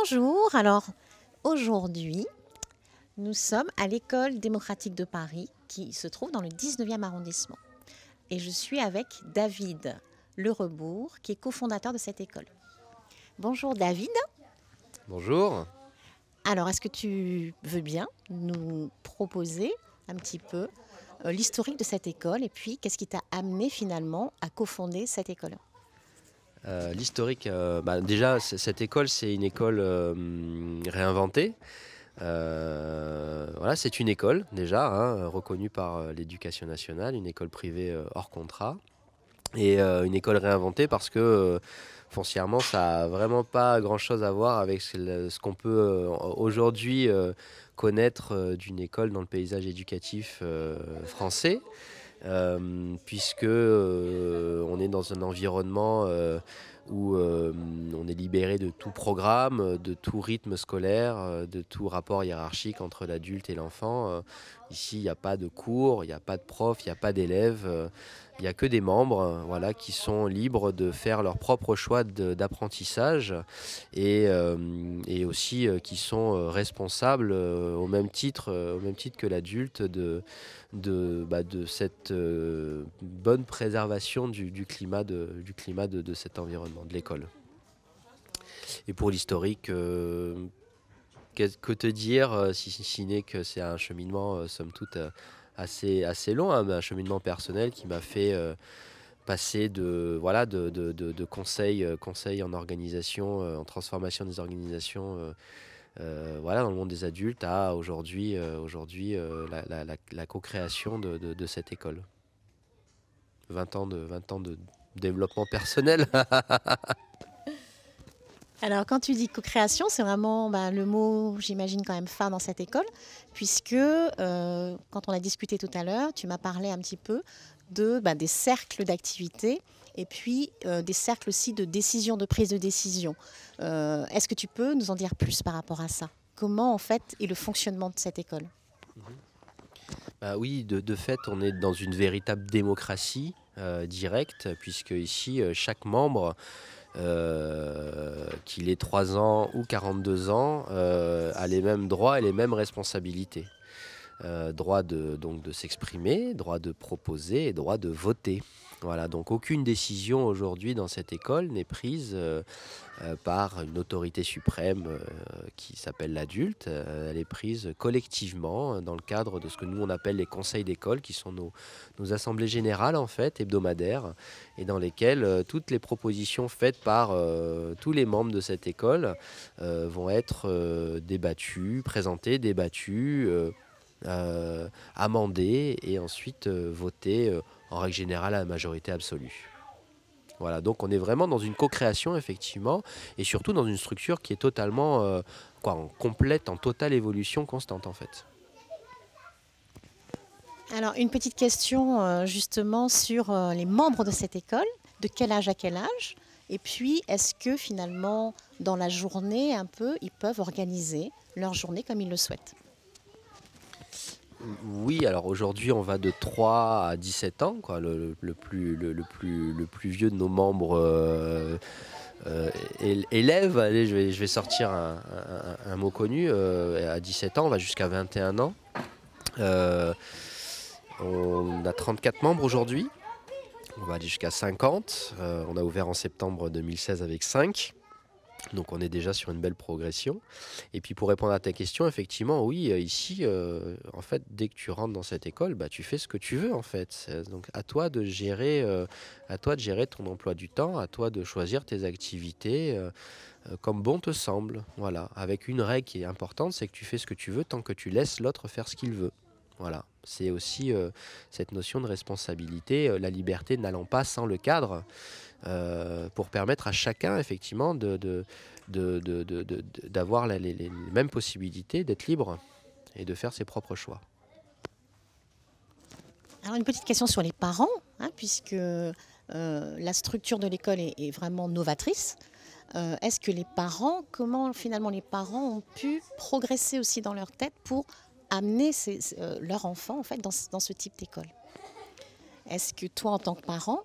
Bonjour, alors aujourd'hui nous sommes à l'École démocratique de Paris qui se trouve dans le 19e arrondissement et je suis avec David Lerebourg qui est cofondateur de cette école. Bonjour David. Bonjour. Alors est-ce que tu veux bien nous proposer un petit peu l'historique de cette école et puis qu'est-ce qui t'a amené finalement à cofonder cette école? L'historique, déjà cette école c'est une école réinventée. Voilà, c'est une école déjà reconnue par l'éducation nationale, une école privée hors contrat. Et une école réinventée parce que foncièrement ça n'a vraiment pas grand chose à voir avec ce qu'on peut aujourd'hui connaître d'une école dans le paysage éducatif français. Puisque on est dans un environnement où on est libéré de tout programme, de tout rythme scolaire, de tout rapport hiérarchique entre l'adulte et l'enfant. Ici, il n'y a pas de cours, il n'y a pas de prof, il n'y a pas d'élèves, il n'y a que des membres voilà, qui sont libres de faire leur propre choix d'apprentissage et aussi qui sont responsables au même titre que l'adulte de cette bonne préservation du climat de cet environnement, de l'école. Et pour l'historique, que te dire, si n'est que c'est un cheminement, somme toute, assez long, un cheminement personnel qui m'a fait passer de conseils en organisation, en transformation des organisations, dans le monde des adultes à aujourd'hui la co-création de cette école. 20 ans de développement personnel. Alors, quand tu dis co-création, c'est vraiment le mot, j'imagine, quand même phare dans cette école, puisque quand on a discuté tout à l'heure, tu m'as parlé un petit peu des cercles d'activité et puis des cercles aussi de décision, de prise de décision. Est-ce que tu peux nous en dire plus par rapport à ça? Comment, en fait, est le fonctionnement de cette école? Oui, de fait, on est dans une véritable démocratie directe, puisque ici, chaque membre, qu'il ait 3 ans ou 42 ans, a les mêmes droits et les mêmes responsabilités. Droit de s'exprimer, droit de proposer et droit de voter. Voilà, donc aucune décision aujourd'hui dans cette école n'est prise par une autorité suprême qui s'appelle l'adulte. Elle est prise collectivement dans le cadre de ce que nous on appelle les conseils d'école, qui sont nos assemblées générales en fait, hebdomadaires, et dans lesquelles toutes les propositions faites par tous les membres de cette école vont être débattues, présentées, débattues, amendées et ensuite votées en règle générale à la majorité absolue. Voilà, donc on est vraiment dans une co-création effectivement, et surtout dans une structure qui est totalement en complète, en totale évolution constante en fait. Alors, une petite question justement sur les membres de cette école. De quel âge à quel âge? Et puis, est-ce que finalement, dans la journée, un peu, ils peuvent organiser leur journée comme ils le souhaitent? Oui, alors aujourd'hui on va de 3 à 17 ans, quoi, le plus vieux de nos membres élève. Allez, je vais sortir un mot connu, à 17 ans on va jusqu'à 21 ans. On a 34 membres aujourd'hui, on va aller jusqu'à 50. On a ouvert en septembre 2016 avec 5. Donc on est déjà sur une belle progression. Et puis pour répondre à ta question, effectivement, oui, ici, en fait, dès que tu rentres dans cette école, tu fais ce que tu veux, en fait. Donc à toi de gérer, ton emploi du temps, à toi de choisir tes activités comme bon te semble. Voilà, avec une règle qui est importante, c'est que tu fais ce que tu veux tant que tu laisses l'autre faire ce qu'il veut. Voilà, c'est aussi cette notion de responsabilité, la liberté n'allant pas sans le cadre. Pour permettre à chacun effectivement d'avoir les mêmes possibilités, d'être libre et de faire ses propres choix. Alors, une petite question sur les parents, puisque la structure de l'école est vraiment novatrice. Est-ce que les parents, comment finalement les parents ont pu progresser aussi dans leur tête pour amener leur enfant en fait, dans ce type d'école? Est-ce que toi, en tant que parent,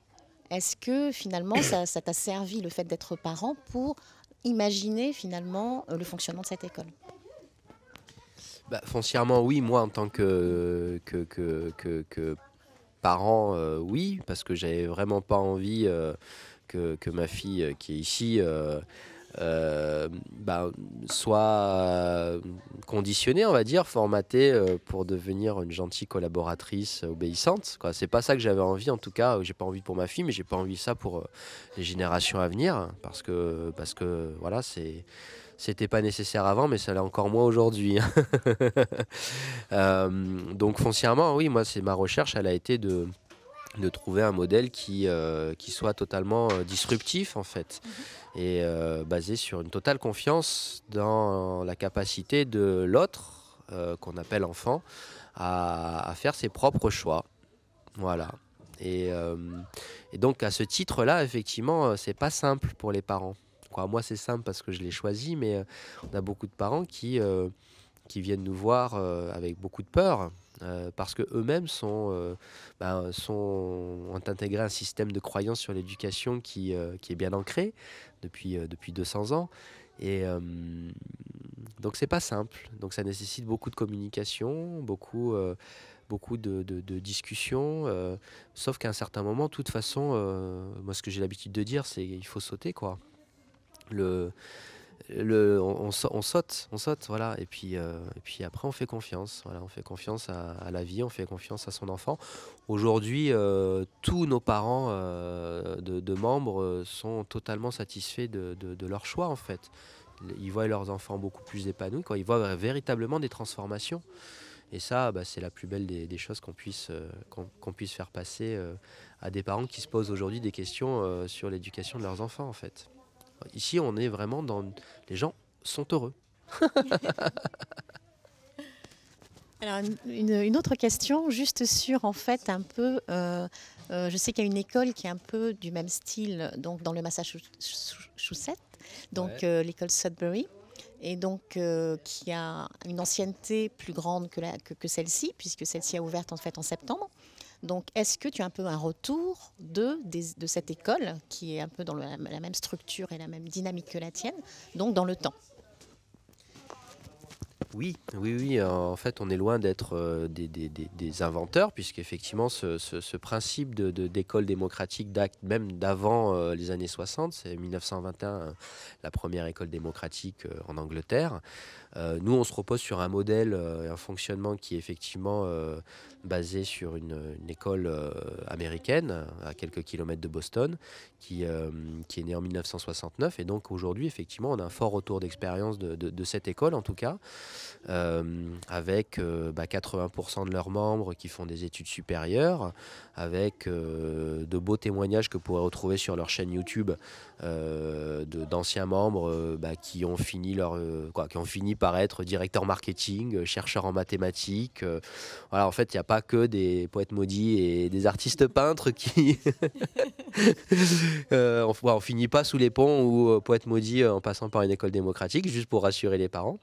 est-ce que finalement ça t'a servi le fait d'être parent pour imaginer finalement le fonctionnement de cette école? Bah, foncièrement, oui, moi en tant que parent, oui, parce que j'avais vraiment pas envie que ma fille qui est ici bah, soit conditionnée, on va dire, formatée pour devenir une gentille collaboratrice obéissante, quoi. C'est pas ça que j'avais envie, en tout cas, j'ai pas envie pour ma fille, mais j'ai pas envie ça pour les générations à venir, parce que voilà, c'était pas nécessaire avant, mais ça l'est encore moins aujourd'hui. Donc foncièrement, oui, moi, c'est ma recherche, elle a été de trouver un modèle qui soit totalement disruptif en fait et basé sur une totale confiance dans la capacité de l'autre, qu'on appelle enfant, à faire ses propres choix. Voilà. Et, euh, et donc à ce titre-là, effectivement, c'est pas simple pour les parents. Quoi, moi, c'est simple parce que je l'ai choisi, mais on a beaucoup de parents qui viennent nous voir avec beaucoup de peur. Parce que eux-mêmes ont intégré un système de croyance sur l'éducation qui est bien ancré depuis 200 ans. Et donc c'est pas simple. Donc ça nécessite beaucoup de communication, beaucoup de discussions. Sauf qu'à un certain moment, de toute façon, moi ce que j'ai l'habitude de dire, c'est qu'il faut sauter, quoi. Le, on saute, voilà. Et puis après, on fait confiance. Voilà, on fait confiance à la vie, on fait confiance à son enfant. Aujourd'hui, tous nos parents de membres sont totalement satisfaits de leur choix, en fait. Ils voient leurs enfants beaucoup plus épanouis, quoi. Ils voient véritablement des transformations. Et ça, bah, c'est la plus belle des choses qu'on puisse faire passer à des parents qui se posent aujourd'hui des questions sur l'éducation de leurs enfants, en fait. Ici, on est vraiment dans... Les gens sont heureux. Alors, une autre question, juste sur en fait un peu, je sais qu'il y a une école qui est un peu du même style, donc dans le Massachusetts, donc Ouais. l'école Sudbury, et donc qui a une ancienneté plus grande que celle-ci, puisque celle-ci a ouvert en fait en septembre. Donc, est-ce que tu as un peu un retour de cette école qui est un peu dans la même structure et la même dynamique que la tienne, donc dans le temps? Oui, oui, oui. En fait, on est loin d'être des inventeurs, puisqu'effectivement, ce principe d'école démocratique date même d'avant les années 60. C'est 1921, la première école démocratique en Angleterre. Nous, on se repose sur un modèle et un fonctionnement qui est effectivement basé sur une école américaine, à quelques kilomètres de Boston, qui est née en 1969. Et donc aujourd'hui, effectivement, on a un fort retour d'expérience de cette école, en tout cas, avec 80% de leurs membres qui font des études supérieures, avec de beaux témoignages que vous pourrez retrouver sur leur chaîne YouTube d'anciens membres qui ont fini par être directeur marketing, chercheurs en mathématiques. Voilà, en fait, il n'y a pas que des poètes maudits et des artistes peintres qui... on finit pas sous les ponts ou poètes maudits en passant par une école démocratique, juste pour rassurer les parents.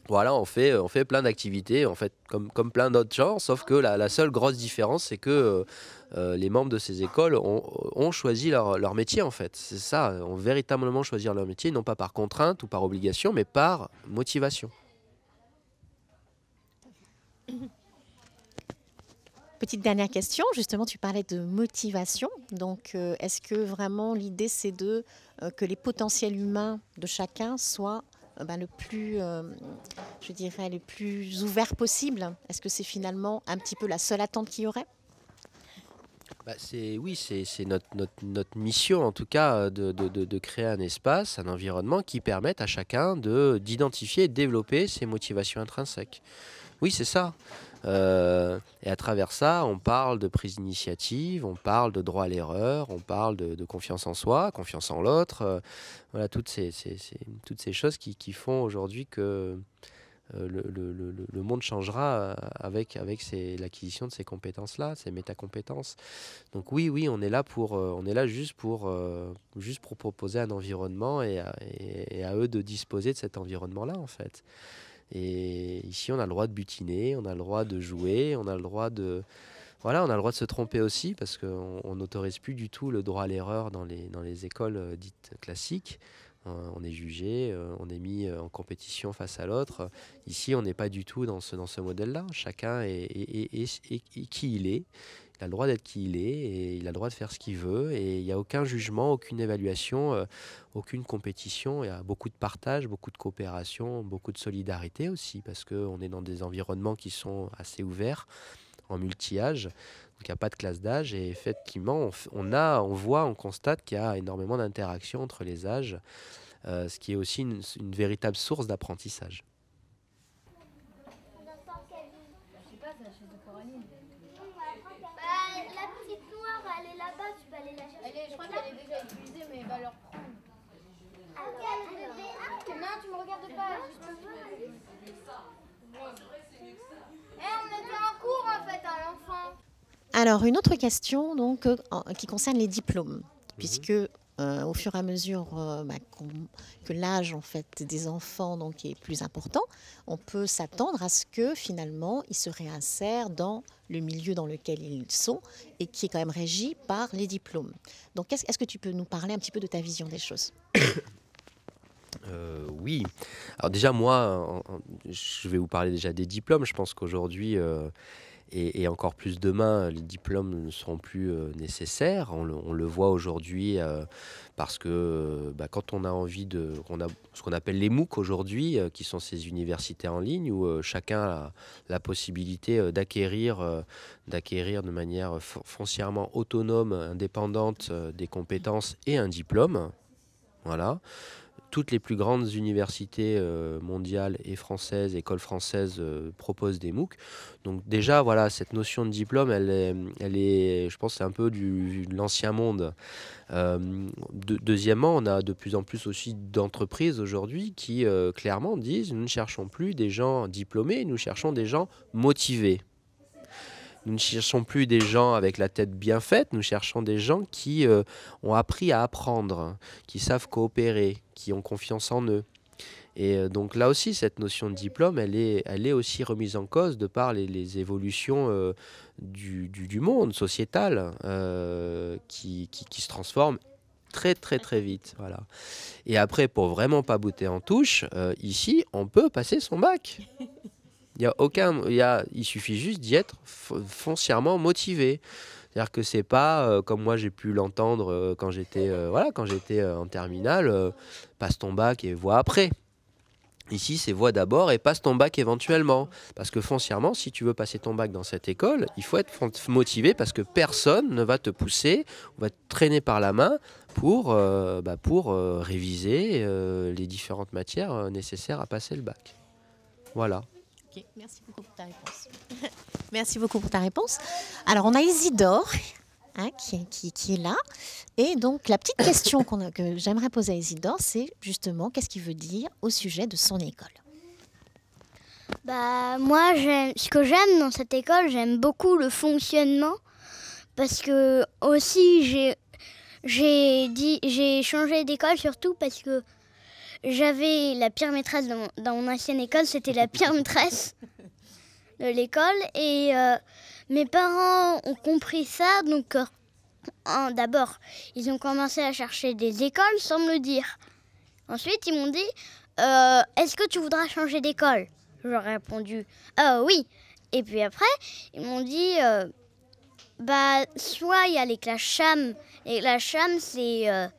Voilà, on fait plein d'activités, en fait, comme plein d'autres genres, sauf que la seule grosse différence, c'est que les membres de ces écoles ont choisi leur métier, en fait. C'est ça, ont véritablement choisi leur métier, non pas par contrainte ou par obligation, mais par motivation. Petite dernière question, justement, tu parlais de motivation. Donc, est-ce que vraiment l'idée, c'est que les potentiels humains de chacun soient le plus, je dirais, le plus ouvert possible? Est-ce que c'est finalement un petit peu la seule attente qu'il y aurait? Oui, c'est notre mission, en tout cas, de créer un espace, un environnement qui permette à chacun d'identifier et de développer ses motivations intrinsèques. Oui, c'est ça. Et à travers ça, on parle de prise d'initiative, on parle de droit à l'erreur, on parle de confiance en soi, confiance en l'autre. Voilà, toutes ces choses qui font aujourd'hui que le monde changera avec l'acquisition de ces compétences-là, ces métacompétences. Donc oui, oui, on est là juste pour proposer un environnement et à eux de disposer de cet environnement-là, en fait. Et ici, on a le droit de butiner, on a le droit de jouer, on a le droit voilà, on a le droit de se tromper aussi, parce qu'on n'autorise plus du tout le droit à l'erreur dans les écoles dites classiques. on est jugé, on est mis en compétition face à l'autre. Ici, on n'est pas du tout dans ce modèle-là. Chacun est qui il est. Il a le droit d'être qui il est et il a le droit de faire ce qu'il veut. Et il n'y a aucun jugement, aucune évaluation, aucune compétition. Il y a beaucoup de partage, beaucoup de coopération, beaucoup de solidarité aussi, parce qu'on est dans des environnements qui sont assez ouverts, en multi-âge. Donc il n'y a pas de classe d'âge. Et effectivement, on constate qu'il y a énormément d'interactions entre les âges, ce qui est aussi une véritable source d'apprentissage. La petite noire, elle est là-bas, tu peux aller la chercher. Je crois qu'elle est déjà utilisée, mais elle va leur prendre. Non, tu me regardes pas. On était en cours en fait à l'enfant. Alors, une autre question donc, qui concerne les diplômes, puisque au fur et à mesure que l'âge en fait, des enfants donc, est plus important, on peut s'attendre à ce que finalement ils se réinsèrent dans le milieu dans lequel ils sont et qui est quand même régi par les diplômes. Donc, est-ce que tu peux nous parler un petit peu de ta vision des choses ? Oui. Alors déjà, moi, je vais vous parler déjà des diplômes. Je pense qu'aujourd'hui, et encore plus demain, les diplômes ne seront plus nécessaires. On le voit aujourd'hui parce que quand on a envie on a ce qu'on appelle les MOOC aujourd'hui, qui sont ces universités en ligne où chacun a la possibilité d'acquérir de manière foncièrement autonome, indépendante, des compétences et un diplôme. Voilà. Toutes les plus grandes universités mondiales et françaises, écoles françaises, proposent des MOOC. Donc déjà, voilà, cette notion de diplôme, elle est, je pense, c'est un peu de l'ancien monde. Deuxièmement, on a de plus en plus aussi d'entreprises aujourd'hui qui clairement disent, nous ne cherchons plus des gens diplômés, nous cherchons des gens motivés. Nous ne cherchons plus des gens avec la tête bien faite, nous cherchons des gens qui ont appris à apprendre, qui savent coopérer, qui ont confiance en eux. Et donc là aussi, cette notion de diplôme, elle est aussi remise en cause de par les évolutions du monde sociétal qui se transforme très très très vite. Voilà. Et après, pour vraiment pas botter en touche, ici, on peut passer son bac. Il suffit juste d'y être foncièrement motivé. C'est-à-dire que c'est pas comme moi j'ai pu l'entendre quand j'étais en terminale, passe ton bac et vois après. Ici, c'est vois d'abord et passe ton bac éventuellement. Parce que foncièrement, si tu veux passer ton bac dans cette école, il faut être motivé parce que personne ne va te pousser, ou va te traîner par la main pour réviser les différentes matières nécessaires à passer le bac. Voilà. Okay, merci beaucoup pour ta réponse. Merci beaucoup pour ta réponse. Alors, on a Isidore qui est là. Et donc, la petite question que j'aimerais poser à Isidore, c'est justement qu'est-ce qu'il veut dire au sujet de son école. Moi, ce que j'aime dans cette école, j'aime beaucoup le fonctionnement. Parce que aussi, j'ai changé d'école surtout parce que j'avais la pire maîtresse dans mon ancienne école, c'était la pire maîtresse de l'école. Et mes parents ont compris ça, donc d'abord, ils ont commencé à chercher des écoles sans me le dire. Ensuite, ils m'ont dit est-ce que tu voudras changer d'école ? J'aurais répondu oui. Et puis après, ils m'ont dit soit il y a les classes CHAM. Les classes CHAM, c'est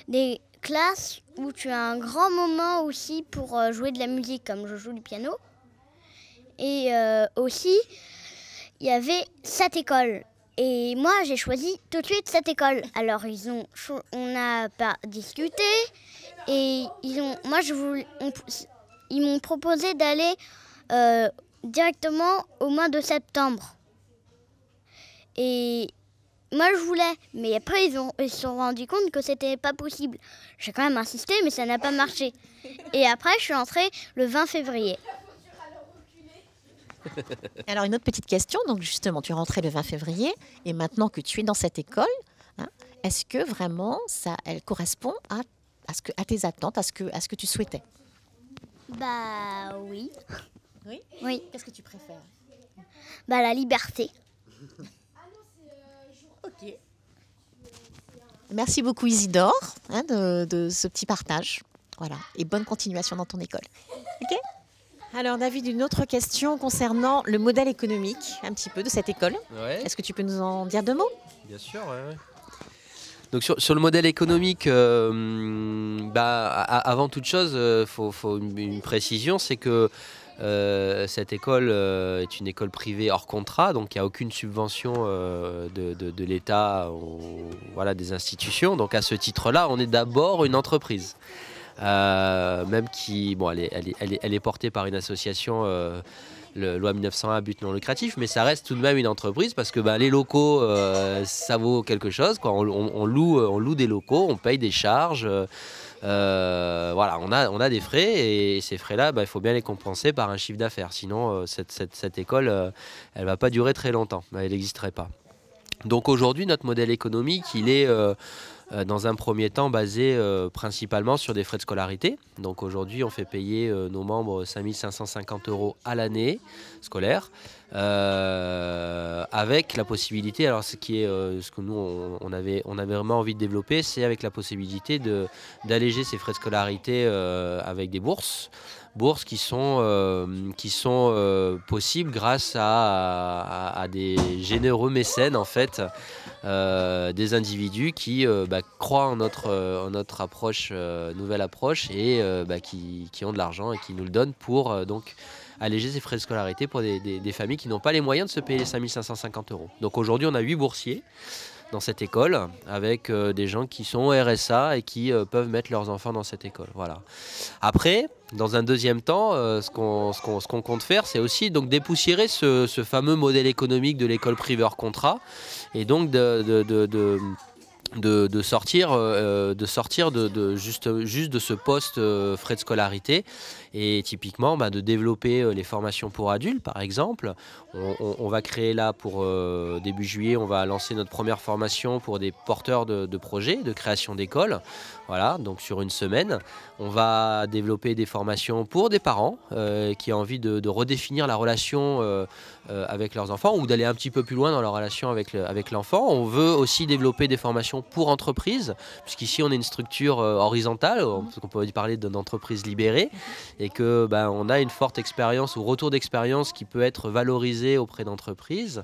des classes où tu as un grand moment aussi pour jouer de la musique, comme je joue du piano. Et aussi, il y avait cette école. Et moi, j'ai choisi tout de suite cette école. Alors, on n'a pas discuté. Et ils m'ont proposé d'aller directement au mois de septembre. Et moi, je voulais. Mais après, ils se sont rendus compte que c'était pas possible. J'ai quand même insisté, mais ça n'a pas marché. Et après, je suis entrée le 20 février. Alors, une autre petite question. Donc, justement, tu es rentrée le 20 février. Et maintenant que tu es dans cette école, est-ce que vraiment, elle correspond à tes attentes, à ce que tu souhaitais ? Oui. Oui. Oui. Qu'est-ce que tu préfères ? La liberté. Ok. Merci beaucoup Isidore de ce petit partage. Voilà, et bonne continuation dans ton école. Ok ? Alors David, une autre question concernant le modèle économique, un petit peu, de cette école. Ouais. Est-ce que tu peux nous en dire 2 mots ? Bien sûr, ouais. Donc sur le modèle économique, avant toute chose, faut une précision, c'est que cette école est une école privée hors contrat, donc il n'y a aucune subvention de l'État ou des institutions. Donc à ce titre-là, on est d'abord une entreprise. Même qui, elle est portée par une association, loi 1901 à but non lucratif, mais ça reste tout de même une entreprise parce que les locaux, ça vaut quelque chose, quoi. On loue des locaux, on paye des charges. On a des frais et ces frais-là, il faut bien les compenser par un chiffre d'affaires. Sinon, cette école, elle va pas durer très longtemps. Elle n'existerait pas. Donc aujourd'hui, notre modèle économique, il est dans un premier temps basé principalement sur des frais de scolarité. Donc aujourd'hui, on fait payer nos membres 5 550 € à l'année scolaire, avec la possibilité, alors ce que nous on avait vraiment envie de développer, c'est avec la possibilité d'alléger ces frais de scolarité avec des bourses qui sont possibles grâce à des généreux mécènes en fait, des individus qui croient en notre approche, nouvelle approche, et qui ont de l'argent et qui nous le donnent pour donc alléger ces frais de scolarité pour des familles qui n'ont pas les moyens de se payer les 5 550 €. Donc aujourd'hui on a 8 boursiers dans cette école, avec des gens qui sont au RSA et qui peuvent mettre leurs enfants dans cette école. Voilà. Après, dans un deuxième temps, ce qu'on compte faire, c'est aussi donc dépoussiérer ce fameux modèle économique de l'école privée hors contrat, et donc de sortir juste de ce poste frais de scolarité, et typiquement de développer les formations pour adultes par exemple. On va créer là pour début juillet, on va lancer notre première formation pour des porteurs de projets de création d'école. Voilà, donc sur une semaine, on va développer des formations pour des parents qui ont envie de redéfinir la relation avec leurs enfants, ou d'aller un petit peu plus loin dans leur relation avec l'enfant. On veut aussi développer des formations pour entreprises, puisqu'ici on est une structure horizontale, on peut parler d'une entreprise libérée, et que on a une forte expérience ou retour d'expérience qui peut être valorisé auprès d'entreprises.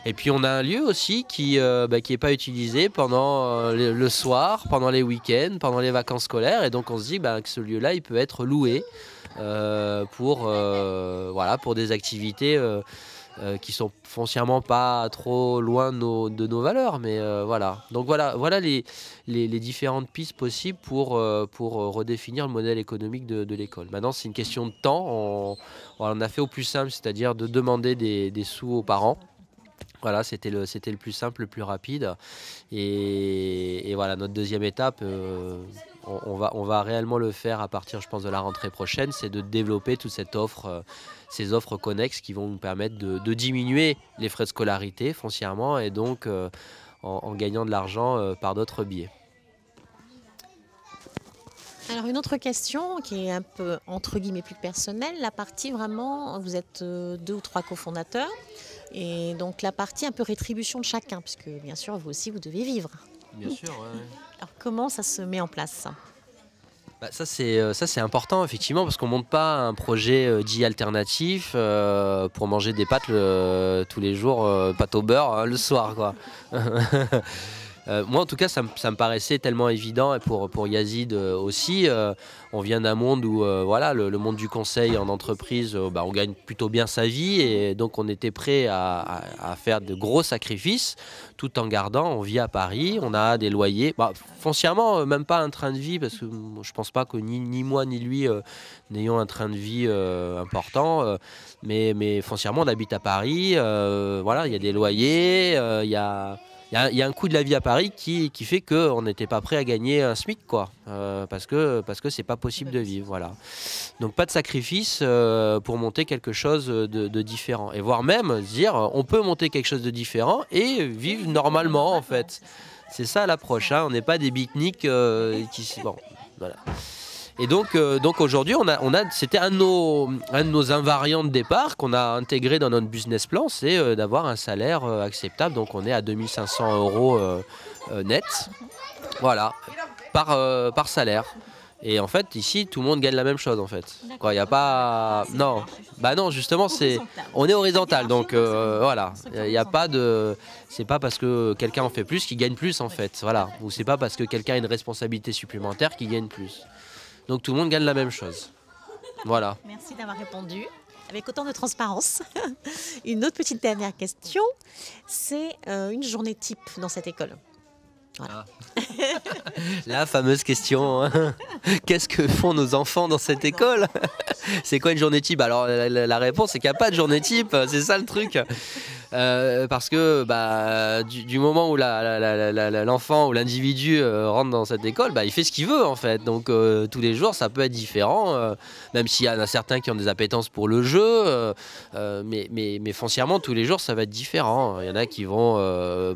Et puis on a un lieu aussi qui est pas utilisé pendant le soir, pendant les week-ends, pendant les vacances scolaires, et donc on se dit que ce lieu-là il peut être loué pour des activités qui sont foncièrement pas trop loin de nos valeurs, mais voilà. Donc voilà les différentes pistes possibles pour redéfinir le modèle économique de l'école. Maintenant, c'est une question de temps. On a fait au plus simple, c'est-à-dire de demander des sous aux parents. Voilà, c'était le plus simple, le plus rapide. Et voilà, notre deuxième étape, on va réellement le faire à partir, je pense, de la rentrée prochaine, c'est de développer toute cette offre, ces offres connexes qui vont nous permettre de diminuer les frais de scolarité foncièrement, et donc en gagnant de l'argent par d'autres biais. Alors une autre question qui est un peu entre guillemets plus personnelle, la partie vraiment, vous êtes 2 ou 3 cofondateurs, et donc la partie un peu rétribution de chacun, puisque bien sûr vous aussi vous devez vivre. Bien sûr, ouais. Alors comment ça se met en place ça ? Ça c'est important effectivement, parce qu'on monte pas un projet dit alternatif pour manger des pâtes tous les jours, pâtes au beurre le soir quoi. Moi en tout cas ça me paraissait tellement évident, et pour Yazid aussi. On vient d'un monde où le monde du conseil en entreprise, on gagne plutôt bien sa vie, et donc on était prêt à faire de gros sacrifices tout en gardant, on vit à Paris, on a des loyers, foncièrement même pas un train de vie, parce que je pense pas que ni moi ni lui n'ayons un train de vie important, mais foncièrement on habite à Paris, il y a des loyers, il y a un coût de la vie à Paris qui fait qu'on n'était pas prêt à gagner un SMIC, quoi, parce que c'est pas possible de vivre. Voilà. Donc pas de sacrifice pour monter quelque chose de différent. Et voire même se dire, on peut monter quelque chose de différent et vivre normalement en fait. C'est ça l'approche, hein. On n'est pas des beatniks qui... Bon, voilà. Et donc aujourd'hui, c'était un de nos invariants de départ qu'on a intégré dans notre business plan, c'est d'avoir un salaire acceptable. Donc on est à 2 500 € net, voilà, par salaire. Et en fait, ici, tout le monde gagne la même chose, en fait. Quoi, il n'y a pas... Non, bah non, justement, on est horizontal, donc voilà. Il n'y a pas de... C'est pas parce que quelqu'un en fait plus qu'il gagne plus, en fait. Voilà. Ou c'est pas parce que quelqu'un a une responsabilité supplémentaire qu'il gagne plus. Donc tout le monde gagne la même chose. Voilà. Merci d'avoir répondu avec autant de transparence. Une autre petite dernière question, c'est une journée type dans cette école. Voilà. La fameuse question, hein. Qu'est-ce que font nos enfants dans cette école? C'est quoi une journée type? Alors la réponse c'est qu'il n'y a pas de journée type, c'est ça le truc. Parce que du moment où l'enfant ou l'individu rentre dans cette école, il fait ce qu'il veut en fait. Donc tous les jours ça peut être différent, même s'il y en a certains qui ont des appétences pour le jeu, mais foncièrement tous les jours ça va être différent. Il y en a qui vont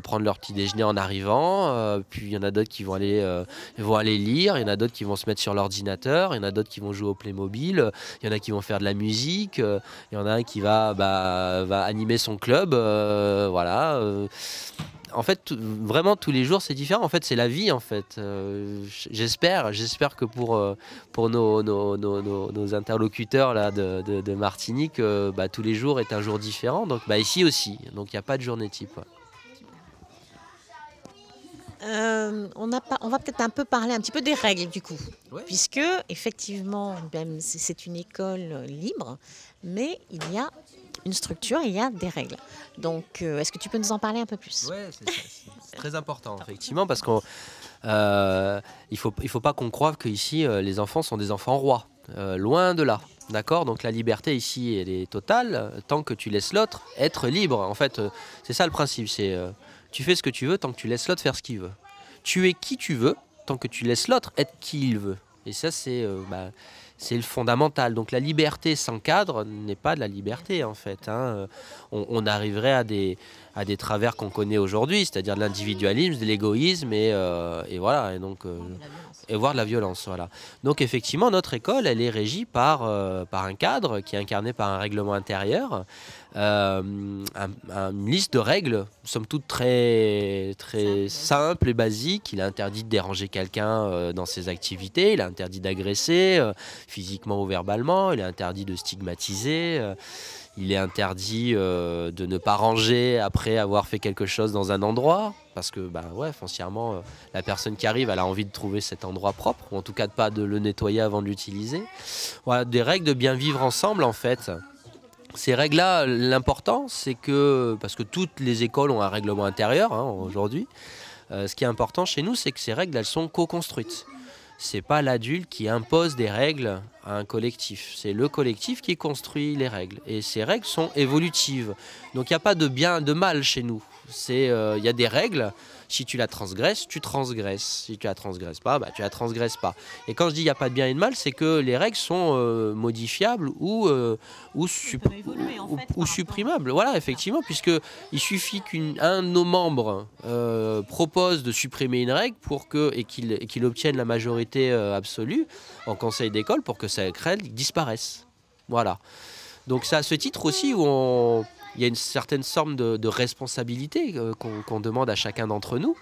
prendre leur petit déjeuner en arrivant, puis il y en a d'autres qui vont aller lire, il y en a d'autres qui vont se mettre sur l'ordinateur, il y en a d'autres qui vont jouer au Playmobil, il y en a qui vont faire de la musique, il y en a un qui va animer son club. Voilà. En fait, vraiment tous les jours c'est différent. En fait, c'est la vie. En fait, j'espère que pour nos interlocuteurs là de Martinique, tous les jours est un jour différent. Donc, ici aussi. Donc, il n'y a pas de journée type. On va peut-être un peu parler un petit peu des règles du coup, ouais. Puisque effectivement, même c'est une école libre, mais il y a une structure, il y a des règles. Donc, est-ce que tu peux nous en parler un peu plus? Oui, c'est très important, effectivement, parce qu'il faut pas qu'on croive qu'ici, les enfants sont des enfants rois. Loin de là, d'accord? Donc la liberté ici, elle est totale, tant que tu laisses l'autre être libre. En fait, c'est ça le principe, c'est tu fais ce que tu veux tant que tu laisses l'autre faire ce qu'il veut. Tu es qui tu veux tant que tu laisses l'autre être qui il veut. Et ça, c'est le fondamental. Donc la liberté sans cadre n'est pas de la liberté en fait. Hein. On arriverait à des travers qu'on connaît aujourd'hui, c'est-à-dire de l'individualisme, de l'égoïsme et voilà. Et donc et voire de la violence. Voilà. Donc effectivement, notre école, elle est régie par un cadre qui est incarné par un règlement intérieur, une liste de règles, somme toute très, très simple et basique. Il est interdit de déranger quelqu'un dans ses activités, il est interdit d'agresser physiquement ou verbalement, il est interdit de stigmatiser. Il est interdit de ne pas ranger après avoir fait quelque chose dans un endroit, parce que foncièrement, la personne qui arrive, elle a envie de trouver cet endroit propre, ou en tout cas de pas de le nettoyer avant de l'utiliser. Voilà, des règles de bien vivre ensemble en fait. Ces règles-là, l'important, c'est que, parce que toutes les écoles ont un règlement intérieur aujourd'hui, ce qui est important chez nous, c'est que ces règles, elles sont co-construites. C'est pas l'adulte qui impose des règles à un collectif. C'est le collectif qui construit les règles. Et ces règles sont évolutives. Donc il n'y a pas de bien, de mal chez nous. Il y a des règles. Si tu la transgresses, tu transgresses. Si tu la transgresses pas, tu la transgresses pas. Et quand je dis il n'y a pas de bien et de mal, c'est que les règles sont modifiables ou supprimables. Voilà, effectivement, puisque il suffit qu'un de nos membres propose de supprimer une règle et qu'il obtienne la majorité absolue en conseil d'école pour que cette règle disparaisse. Voilà. Donc c'est à ce titre aussi où il y a une certaine forme de responsabilité qu'on demande à chacun d'entre nous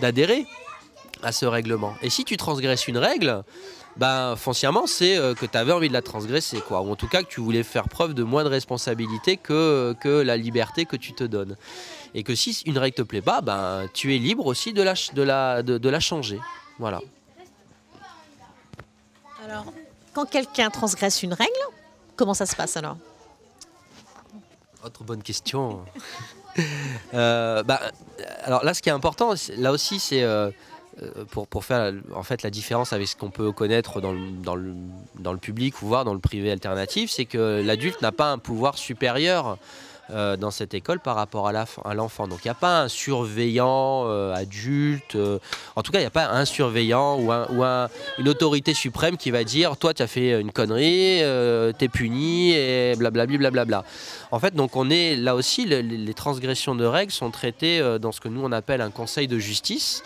d'adhérer à ce règlement. Et si tu transgresses une règle, foncièrement, c'est que tu avais envie de la transgresser, quoi. Ou en tout cas que tu voulais faire preuve de moins de responsabilité que la liberté que tu te donnes. Et que si une règle te plaît pas, tu es libre aussi de la changer. Voilà. Alors, quand quelqu'un transgresse une règle, comment ça se passe alors? Autre bonne question. Alors là, ce qui est important, là aussi, c'est pour faire en fait la différence avec ce qu'on peut connaître dans le public ou voir dans le privé alternatif, c'est que l'adulte n'a pas un pouvoir supérieur dans cette école par rapport à l'enfant. Donc il n'y a pas un surveillant adulte, en tout cas il n'y a pas un surveillant ou une autorité suprême qui va dire toi tu as fait une connerie, t'es puni et blablabla. En fait, donc on est là aussi, les transgressions de règles sont traitées dans ce que nous on appelle un conseil de justice,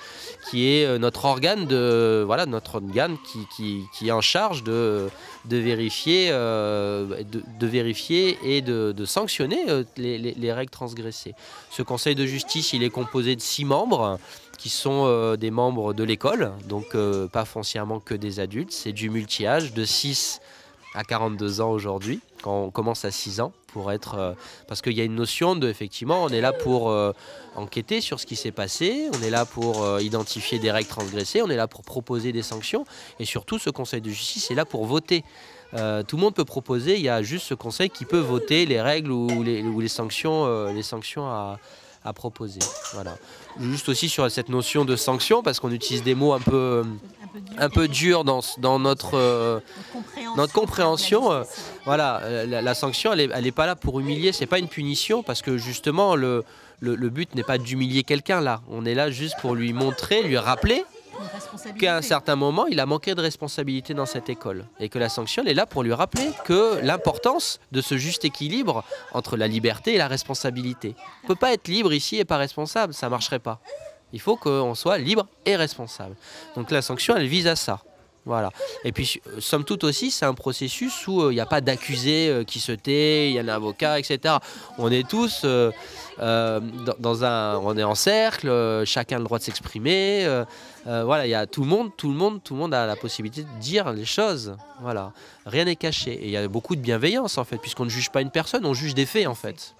qui est notre organe qui est en charge de de vérifier, et de sanctionner les règles transgressées. Ce conseil de justice, il est composé de 6 membres qui sont des membres de l'école, donc pas foncièrement que des adultes. C'est du multi-âge, de 6 à 42 ans aujourd'hui, quand on commence à 6 ans, parce qu'il y a une notion de, effectivement, on est là pour enquêter sur ce qui s'est passé, on est là pour identifier des règles transgressées, on est là pour proposer des sanctions, et surtout ce conseil de justice est là pour voter. Tout le monde peut proposer, il y a juste ce conseil qui peut voter les règles ou les sanctions à proposer. Voilà. Juste aussi sur cette notion de sanction, parce qu'on utilise des mots un peu durs dans notre compréhension. Voilà, la sanction, elle est pas là pour humilier, c'est pas une punition, parce que justement le but n'est pas d'humilier quelqu'un là. On est là juste pour lui montrer, lui rappeler qu'à un certain moment, il a manqué de responsabilité dans cette école. Et que la sanction, elle est là pour lui rappeler que l'importance de ce juste équilibre entre la liberté et la responsabilité. On ne peut pas être libre ici et pas responsable, ça ne marcherait pas. Il faut qu'on soit libre et responsable. Donc la sanction, elle vise à ça. Voilà. Et puis, somme toute aussi, c'est un processus où il n'y a pas d'accusé qui se tait, il y a un avocat, etc. On est tous on est en cercle, chacun a le droit de s'exprimer. Voilà, il y a tout le monde a la possibilité de dire les choses. Voilà, rien n'est caché. Et il y a beaucoup de bienveillance en fait, puisqu'on ne juge pas une personne, on juge des faits en fait.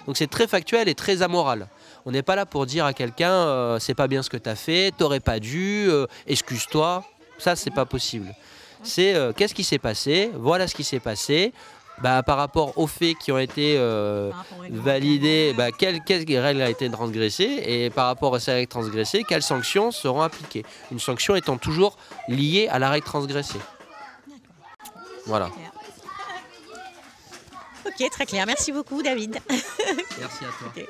Donc c'est très factuel et très amoral. On n'est pas là pour dire à quelqu'un c'est pas bien ce que tu as fait, t'aurais pas dû, excuse-toi. Ça, c'est pas possible. C'est qu'est-ce qui s'est passé, voilà ce qui s'est passé. Par rapport aux faits qui ont été validés, quelle règle a été transgressée, et par rapport à ces règles transgressées, quelles sanctions seront appliquées. Une sanction étant toujours liée à la règle transgressée. Voilà. Ok, très clair. Merci beaucoup, David. Merci à toi. Okay.